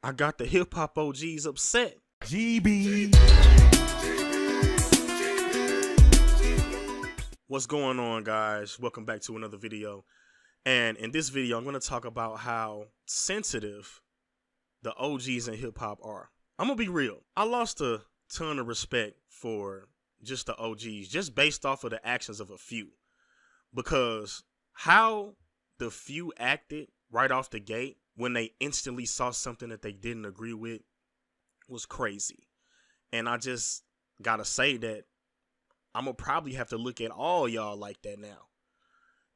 I got the hip hop OGs upset. GB. What's going on, guys? Welcome back to another video. And in this video, I'm going to talk about how sensitive the OGs in hip hop are. I'm going to be real. I lost a ton of respect for just the OGs, just based off of the actions of a few. Because how the few acted right off the gate when they instantly saw something that they didn't agree with was crazy. And I just got to say that I'm going to probably have to look at all y'all like that now.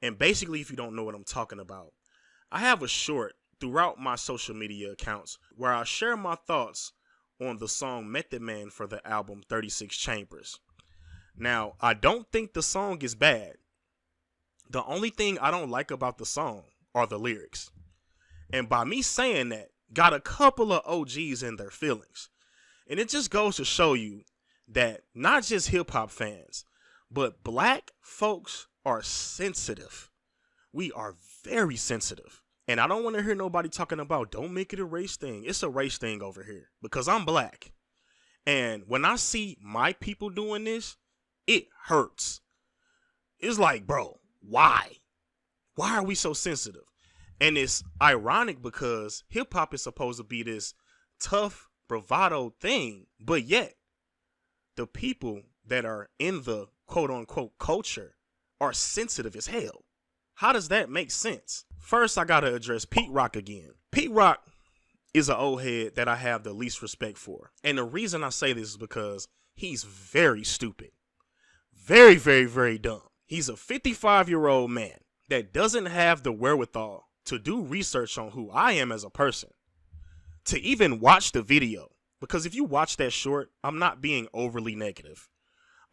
And basically, if you don't know what I'm talking about, I have a short throughout my social media accounts where I share my thoughts on the song Method Man for the album 36 Chambers. Now, I don't think the song is bad. The only thing I don't like about the song are the lyrics. And by me saying that, got a couple of OGs in their feelings. And it just goes to show you that not just hip hop fans, but black folks are sensitive. We are very sensitive. And I don't want to hear nobody talking about don't make it a race thing. It's a race thing over here because I'm black. And when I see my people doing this, it hurts. It's like, bro, why? Why are we so sensitive? And it's ironic because hip hop is supposed to be this tough bravado thing, but yet the people that are in the quote unquote culture are sensitive as hell. How does that make sense? First, I gotta address Pete Rock again. Pete Rock is an old head that I have the least respect for. And the reason I say this is because he's very stupid. Very, very, very dumb. He's a 55-year-old man that doesn't have the wherewithal to do research on who I am as a person, to even watch the video. Because if you watch that short, I'm not being overly negative.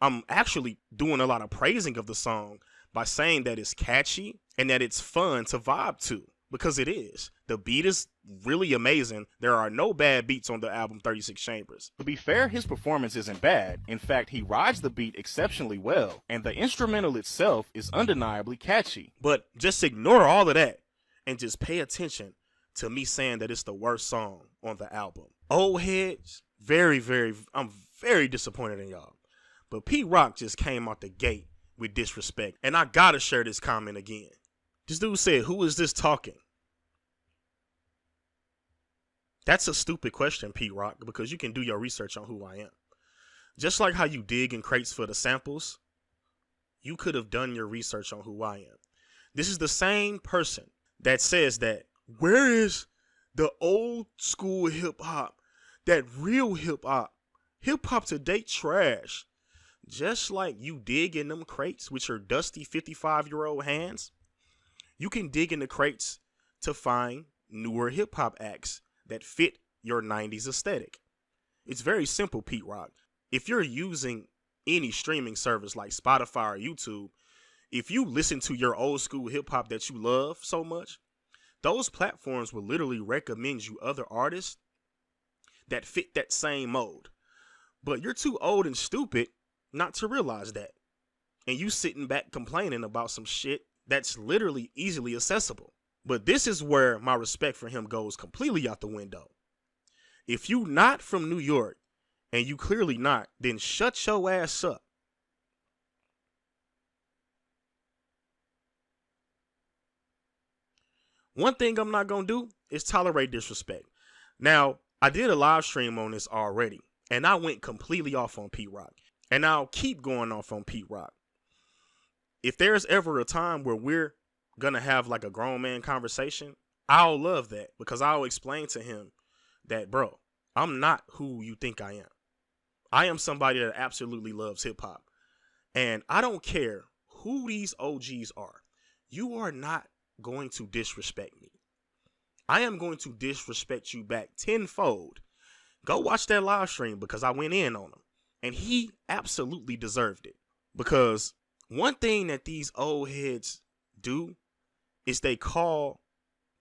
I'm actually doing a lot of praising of the song by saying that it's catchy and that it's fun to vibe to, because it is. The beat is really amazing. There are no bad beats on the album 36 Chambers. To be fair, his performance isn't bad. In fact, he rides the beat exceptionally well, and the instrumental itself is undeniably catchy. But just ignore all of that and just pay attention to me saying that it's the worst song on the album. Old heads, I'm very disappointed in y'all. But Pete Rock just came out the gate with disrespect. And I gotta share this comment again. This dude said, "Who is this talking?" That's a stupid question, Pete Rock, because you can do your research on who I am. Just like how you dig in crates for the samples, you could have done your research on who I am. This is the same person that says that, where is the old school hip hop, that real hip hop? Hip hop today trash. Just like you dig in them crates with your dusty 55-year-old hands, you can dig in the crates to find newer hip hop acts that fit your 90s aesthetic. It's very simple, Pete Rock. If you're using any streaming service like Spotify or YouTube, if you listen to your old school hip hop that you love so much, those platforms will literally recommend you other artists that fit that same mold. But you're too old and stupid not to realize that. And you sitting back complaining about some shit that's literally easily accessible. But this is where my respect for him goes completely out the window. If you not from New York, and you clearly not, then shut your ass up. One thing I'm not going to do is tolerate disrespect. Now, I did a live stream on this already, and I went completely off on Pete Rock. And I'll keep going off on Pete Rock. If there's ever a time where we're going to have like a grown man conversation, I'll love that, because I'll explain to him that, bro, I'm not who you think I am. I am somebody that absolutely loves hip hop. And I don't care who these OGs are. You are not going to disrespect me. I am going to disrespect you back tenfold. Go watch that live stream, because I went in on him. And he absolutely deserved it. Because one thing that these old heads do is they call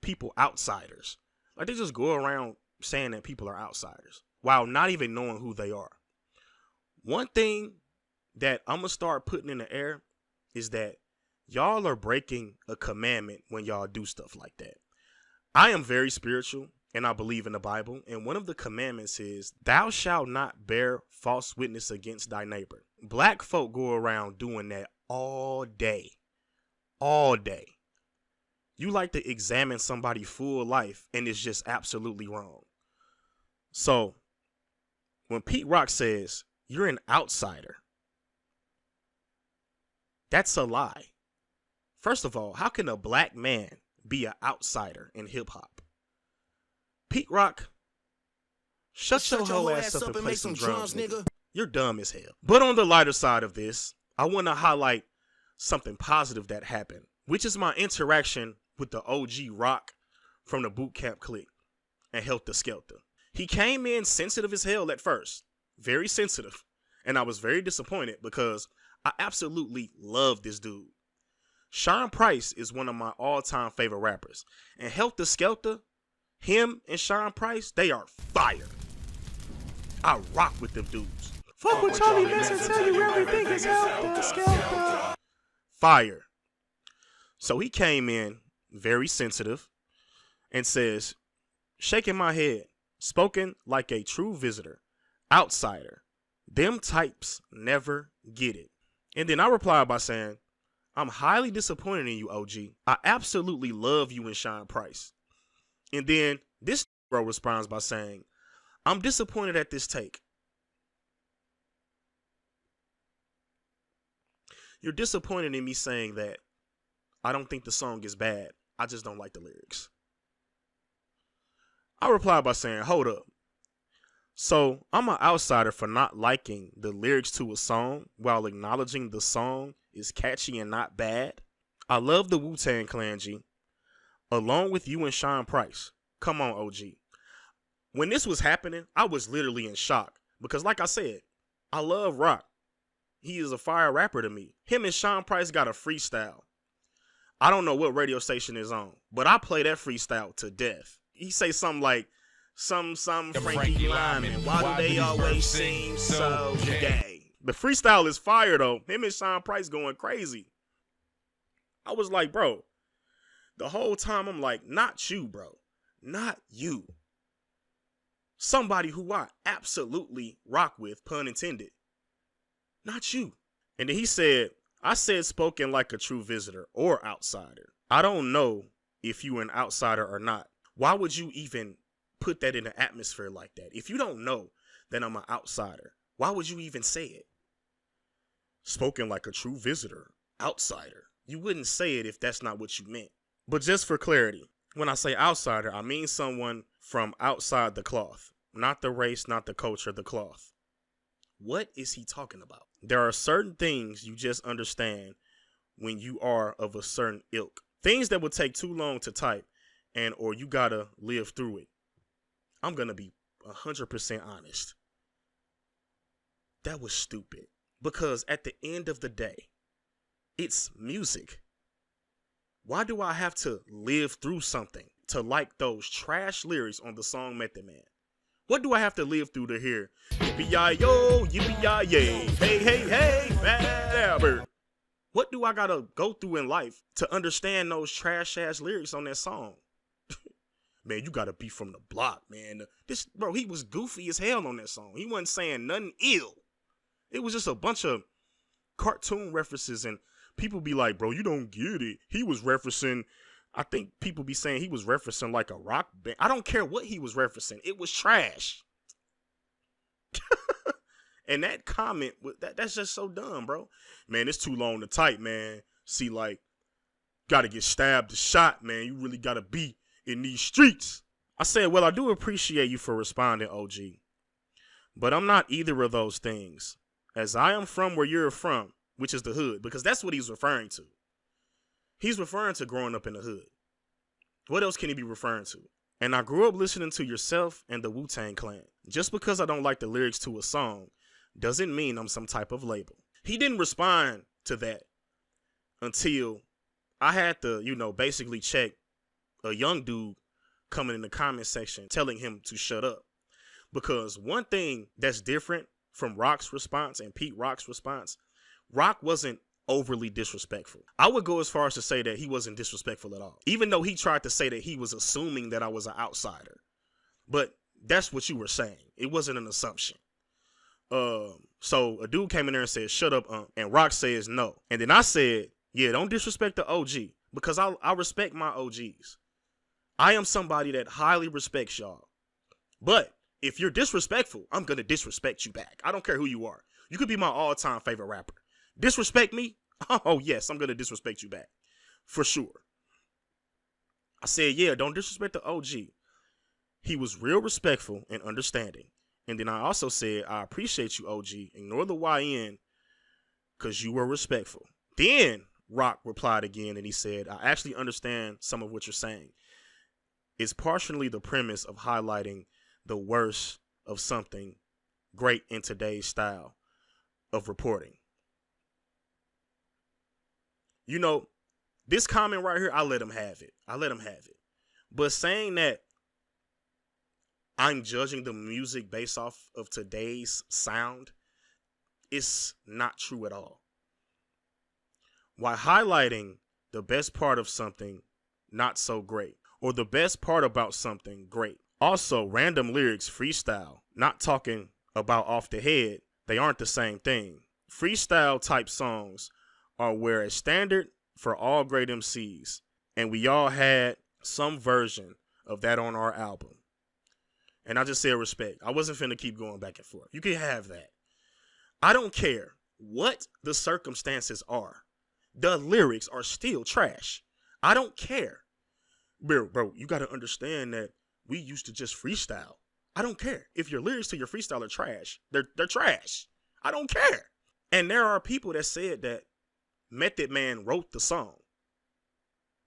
people outsiders. Like, they just go around saying that people are outsiders while not even knowing who they are. One thing that I'm going to start putting in the air is that y'all are breaking a commandment when y'all do stuff like that. I am very spiritual, and I believe in the Bible. And one of the commandments is, thou shalt not bear false witness against thy neighbor. Black folk go around doing that all day. All day. You like to examine somebody's full life, and it's just absolutely wrong. So, when Pete Rock says, you're an outsider, that's a lie. First of all, how can a black man be an outsider in hip hop? Pete Rock, shut your whole ass up and play some drums, nigga. You're dumb as hell. But on the lighter side of this, I want to highlight something positive that happened, which is my interaction with the OG Rock from the Boot Camp Clique and Helter Skelter. He came in sensitive as hell at first, very sensitive, and I was very disappointed because I absolutely love this dude. Sean Price is one of my all-time favorite rappers, and Helter Skelter, him and Sean Price, they are fire. I rock with them dudes. Fuck with Charlie Manson, tell you everything is Helter Skelter. Fire. So he came in very sensitive and says, shaking my head, spoken like a true visitor, outsider. Them types never get it. And then I replied by saying, I'm highly disappointed in you, OG. I absolutely love you and Sean Price. And then this bro responds by saying, I'm disappointed at this take. You're disappointed in me saying that I don't think the song is bad. I just don't like the lyrics. I replied by saying, hold up. So I'm an outsider for not liking the lyrics to a song while acknowledging the song is catchy and not bad? I love the Wu-Tang Clan, G. Along with you and Sean Price. Come on, OG. When this was happening, I was literally in shock. Because like I said, I love Rock. He is a fire rapper to me. Him and Sean Price got a freestyle. I don't know what radio station is on, but I play that freestyle to death. He say something like, some Frankie Lyman, why do they always seem so gay? The freestyle is fire though. Him and Sean Price going crazy. I was like, bro, the whole time I'm like, not you, bro. Not you. Somebody who I absolutely rock with, pun intended. Not you. And then he said, I said spoken like a true visitor or outsider. I don't know if you an outsider or not. Why would you even put that in an atmosphere like that? If you don't know that I'm an outsider, why would you even say it? Spoken like a true visitor, outsider. You wouldn't say it if that's not what you meant. But just for clarity, when I say outsider, I mean someone from outside the cloth. Not the race, not the culture, the cloth. What is he talking about? There are certain things you just understand when you are of a certain ilk. Things that would take too long to type and or you gotta live through it. I'm gonna be 100% honest. That was stupid. Because at the end of the day, it's music. Why do I have to live through something to like those trash lyrics on the song Method Man? What do I have to live through to hear? Yippee-yi-yo, yippee-yi-yay, hey, hey, hey, bad bird. What do I gotta go through in life to understand those trash-ass lyrics on that song? Man, you gotta be from the block, man. This bro, he was goofy as hell on that song. He wasn't saying nothing ill. It was just a bunch of cartoon references, and people be like, bro, you don't get it. He was referencing, I think people be saying he was referencing like a rock band. I don't care what he was referencing. It was trash. And that comment, that's just so dumb, bro. Man, it's too long to type, man. See, like, gotta get stabbed or shot, man. You really gotta be in these streets. I said, well, I do appreciate you for responding, OG. But I'm not either of those things. As I am from where you're from, which is the hood, because that's what he's referring to. He's referring to growing up in the hood. What else can he be referring to? And I grew up listening to yourself and the Wu-Tang Clan. Just because I don't like the lyrics to a song doesn't mean I'm some type of label. He didn't respond to that until I had to, basically check a young dude coming in the comment section telling him to shut up. Because one thing that's different from Rock's response and Pete Rock's response, Rock wasn't overly disrespectful. I would go as far as to say that he wasn't disrespectful at all. Even though he tried to say that he was assuming that I was an outsider. But that's what you were saying. It wasn't an assumption. So a dude came in there and said, "Shut up, and Rock says no." And then I said, "Yeah, don't disrespect the OG, because I respect my OGs. I am somebody that highly respects y'all. But if you're disrespectful, I'm gonna disrespect you back. I don't care who you are. You could be my all-time favorite rapper. Disrespect me? Oh yes, I'm gonna disrespect you back. For sure." I said, "Yeah, don't disrespect the OG." He was real respectful and understanding. And then I also said, "I appreciate you, OG. Ignore the YN because you were respectful." Then Rock replied again and he said, "I actually understand some of what you're saying. It's partially the premise of highlighting the worst of something great in today's style of reporting." You know, this comment right here, I let him have it. But saying that I'm judging the music based off of today's sound, it's not true at all. While highlighting the best part of something not so great, or the best part about something great. Also, random lyrics, freestyle, not talking about off the head, they aren't the same thing. Freestyle type songs are where it's standard for all great MCs, and we all had some version of that on our album. And I just said respect. I wasn't finna keep going back and forth. You can have that. I don't care what the circumstances are. The lyrics are still trash. I don't care. Bro, you got to understand that we used to just freestyle. I don't care. If your lyrics to your freestyle are trash, they're trash. I don't care. And there are people that said that Method Man wrote the song.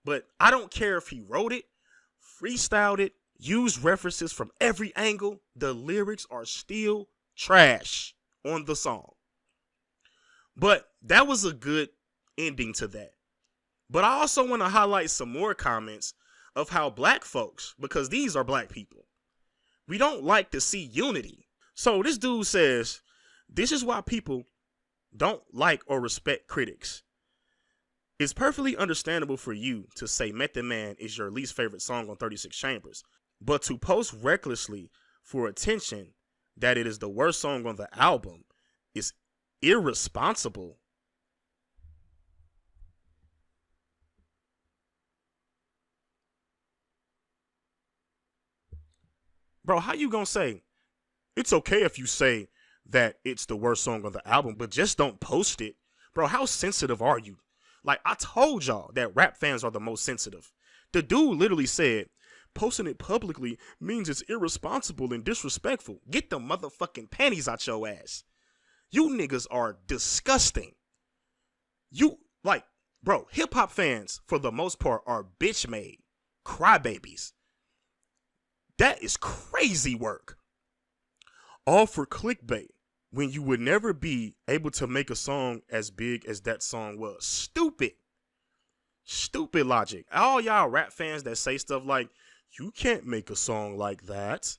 But I don't care if he wrote it, freestyled it, used references from every angle. The lyrics are still trash on the song. But that was a good ending to that. But I also want to highlight some more comments of how black folks, because these are black people, we don't like to see unity. So this dude says, "This is why people don't like or respect critics. It's perfectly understandable for you to say Method Man is your least favorite song on 36 Chambers, but to post recklessly for attention that it is the worst song on the album is irresponsible." Bro, how you gonna say it's okay if you say that it's the worst song on the album, but just don't post it? Bro, how sensitive are you? Like, I told y'all that rap fans are the most sensitive. The dude literally said, posting it publicly means it's irresponsible and disrespectful. Get the motherfucking panties out your ass. You niggas are disgusting. You, like, bro, hip-hop fans, for the most part, are bitch-made crybabies. That is crazy work. All for clickbait when you would never be able to make a song as big as that song was. Stupid. Stupid logic. All y'all rap fans that say stuff like, you can't make a song like that.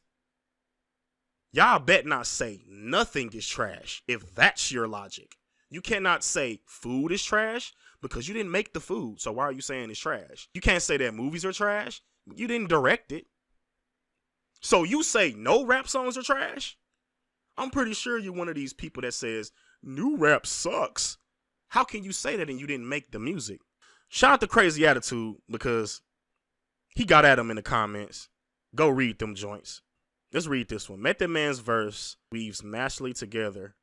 Y'all bet not say nothing is trash if that's your logic. You cannot say food is trash because you didn't make the food. So why are you saying it's trash? You can't say that movies are trash. You didn't direct it. So you say no rap songs are trash? I'm pretty sure you're one of these people that says new rap sucks. How can you say that and you didn't make the music? Shout out to Crazy Attitude because he got at him in the comments. Go read them joints. Let's read this one. Method Man's verse weaves masterly together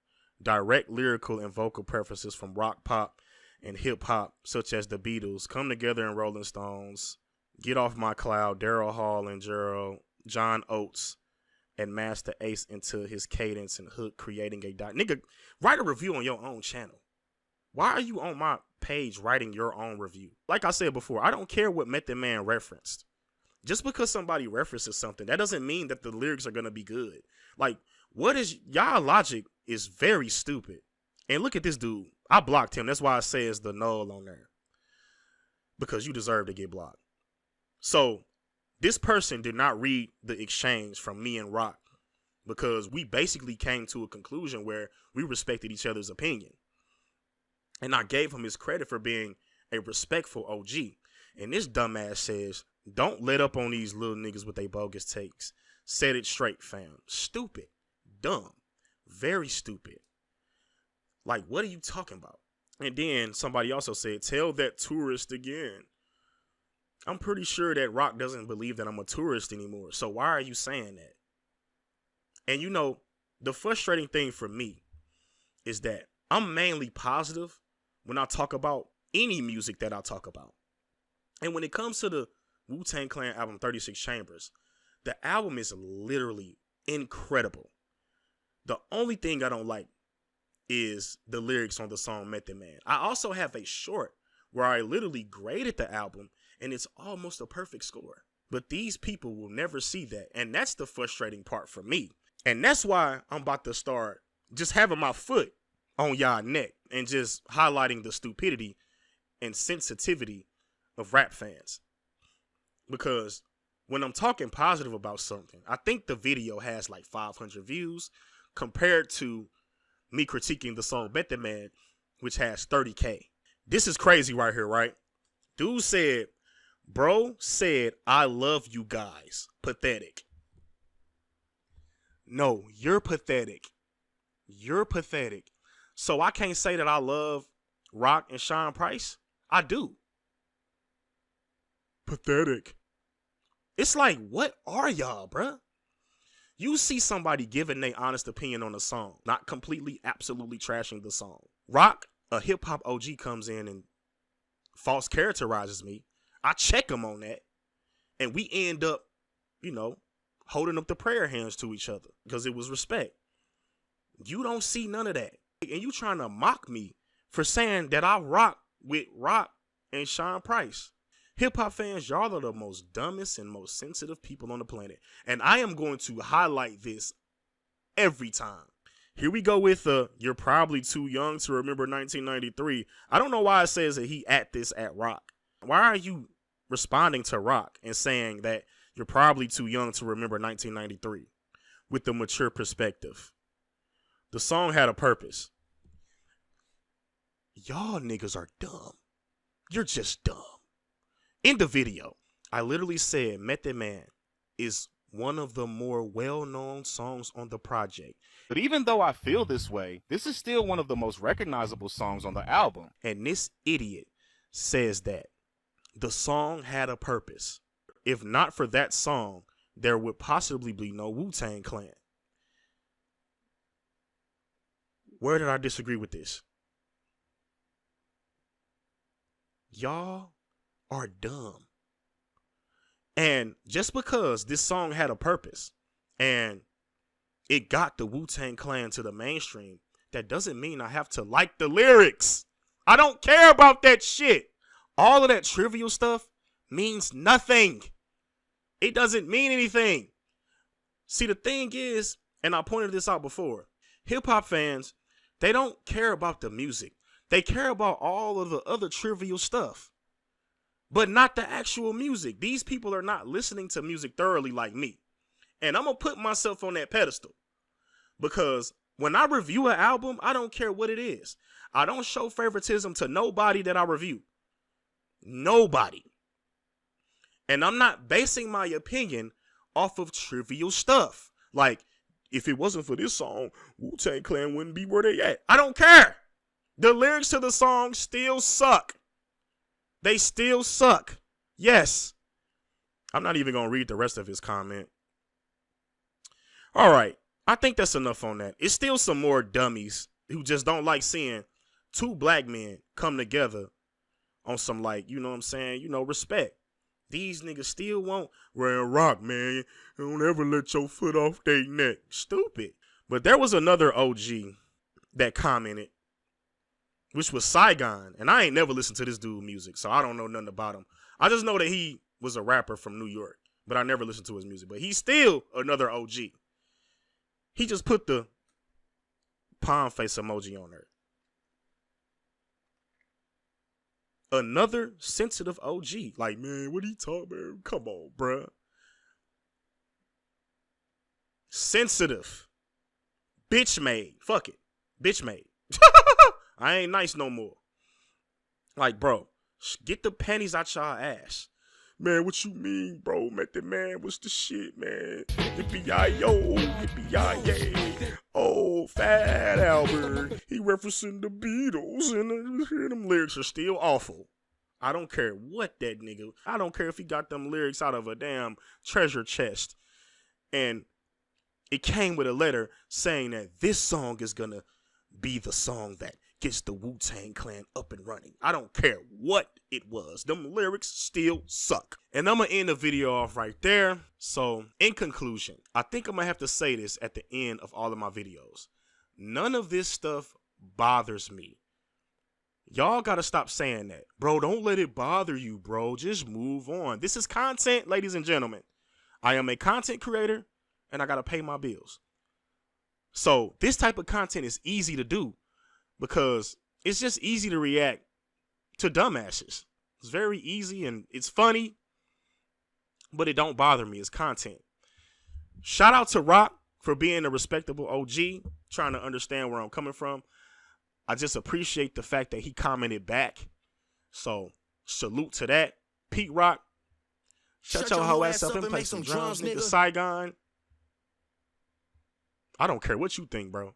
direct lyrical and vocal preferences from rock, pop, and hip hop, such as the Beatles, Come Together and Rolling Stones, Get Off My Cloud, Daryl Hall and Gerald, John Oates, and Master Ace into his cadence and hook, creating a nigga, write a review on your own channel. Why are you on my page writing your own review? Like I said before, I don't care what Method Man referenced. Just because somebody references something, that doesn't mean that the lyrics are gonna be good. Like, what is y'all logic is very stupid. And look at this dude. I blocked him. That's why I say it's the null on there. Because you deserve to get blocked. So this person did not read the exchange from me and Rock because we basically came to a conclusion where we respected each other's opinion. And I gave him his credit for being a respectful OG. And this dumbass says, don't let up on these little niggas with their bogus takes. Set it straight, fam. Stupid. Dumb. Very stupid. Like, what are you talking about? And then somebody also said, tell that tourist again. I'm pretty sure that Rock doesn't believe that I'm a tourist anymore. So why are you saying that? And you know, the frustrating thing for me is that I'm mainly positive when I talk about any music that I talk about. And when it comes to the Wu-Tang Clan album 36 Chambers, the album is literally incredible. The only thing I don't like is the lyrics on the song Method Man. I also have a short where I literally graded the album and it's almost a perfect score. But these people will never see that. And that's the frustrating part for me. And that's why I'm about to start just having my foot on y'all neck and just highlighting the stupidity and sensitivity of rap fans. Because when I'm talking positive about something, I think the video has like 500 views compared to me critiquing the song Method Man, which has 30K. This is crazy right here, right? Dude said, bro said, I love you guys. Pathetic. No, you're pathetic. You're pathetic. So I can't say that I love Rock and Sean Price? I do. Pathetic. It's like, what are y'all, bruh? You see somebody giving their honest opinion on a song, not completely, absolutely trashing the song. Rock, a hip-hop OG, comes in and false characterizes me. I check him on that. And we end up, you know, holding up the prayer hands to each other because it was respect. You don't see none of that. And you trying to mock me for saying that I rock with Rock and Sean Price. Hip-hop fans, y'all are the most dumbest and most sensitive people on the planet. And I am going to highlight this every time. Here we go with you're probably too young to remember 1993. I don't know why it says that he at this at Rock. Why are you responding to Rock and saying that you're probably too young to remember 1993 with the mature perspective? The song had a purpose. Y'all niggas are dumb. You're just dumb. In the video, I literally said Method Man is one of the more well-known songs on the project. But even though I feel this way, this is still one of the most recognizable songs on the album. And this idiot says that the song had a purpose. If not for that song, there would possibly be no Wu-Tang Clan. Where did I disagree with this? Y'all are dumb. And just because this song had a purpose and it got the Wu-Tang Clan to the mainstream, that doesn't mean I have to like the lyrics. I don't care about that shit. All of that trivial stuff means nothing. It doesn't mean anything. See, the thing is, and I pointed this out before, hip-hop fans, they don't care about the music. They care about all of the other trivial stuff, but not the actual music. These people are not listening to music thoroughly like me. And I'm going to put myself on that pedestal because when I review an album, I don't care what it is. I don't show favoritism to nobody that I review. Nobody. And I'm not basing my opinion off of trivial stuff. Like, if it wasn't for this song, Wu-Tang Clan wouldn't be where they at. I don't care. The lyrics to the song still suck. They still suck. Yes. I'm not even going to read the rest of his comment. All right. I think that's enough on that. It's still some more dummies who just don't like seeing two black men come together on some, like, you know what I'm saying, you know, respect. These niggas still won't Red Rock, man. Don't ever let your foot off their neck. Stupid. But there was another OG that commented, which was Saigon. And I ain't never listened to this dude music, so I don't know nothing about him. I just know that he was a rapper from New York, but I never listened to his music. But he's still another OG. He just put the palm face emoji on there. Another sensitive OG. Like, man, what are you talking about? Come on, bruh. Sensitive. Bitch made. Fuck it. Bitch made. I ain't nice no more. Like, bro, get the panties out y'all ass. Man, what you mean, bro? Method Man, what's the shit, man? Yippee-yi-yo, yippee-yi-yay. Oh, Fat Albert. He referencing the Beatles, and them lyrics are still awful. I don't care what that nigga, I don't care if he got them lyrics out of a damn treasure chest. And it came with a letter saying that this song is gonna be the song that gets the Wu-Tang Clan up and running. I don't care what it was. Them lyrics still suck. And I'm gonna end the video off right there. So, in conclusion, I think I'm gonna have to say this at the end of all of my videos. None of this stuff bothers me. Y'all gotta stop saying that. Bro, don't let it bother you, bro. Just move on. This is content, ladies and gentlemen. I am a content creator, and I gotta pay my bills. So this type of content is easy to do because it's just easy to react to dumbasses. It's very easy and it's funny, but it don't bother me. It's content. Shout out to Rock for being a respectable OG, trying to understand where I'm coming from. I just appreciate the fact that he commented back. So salute to that. Pete Rock, shut your hoe ass up and play some drums, nigga. Saigon. I don't care what you think, bro.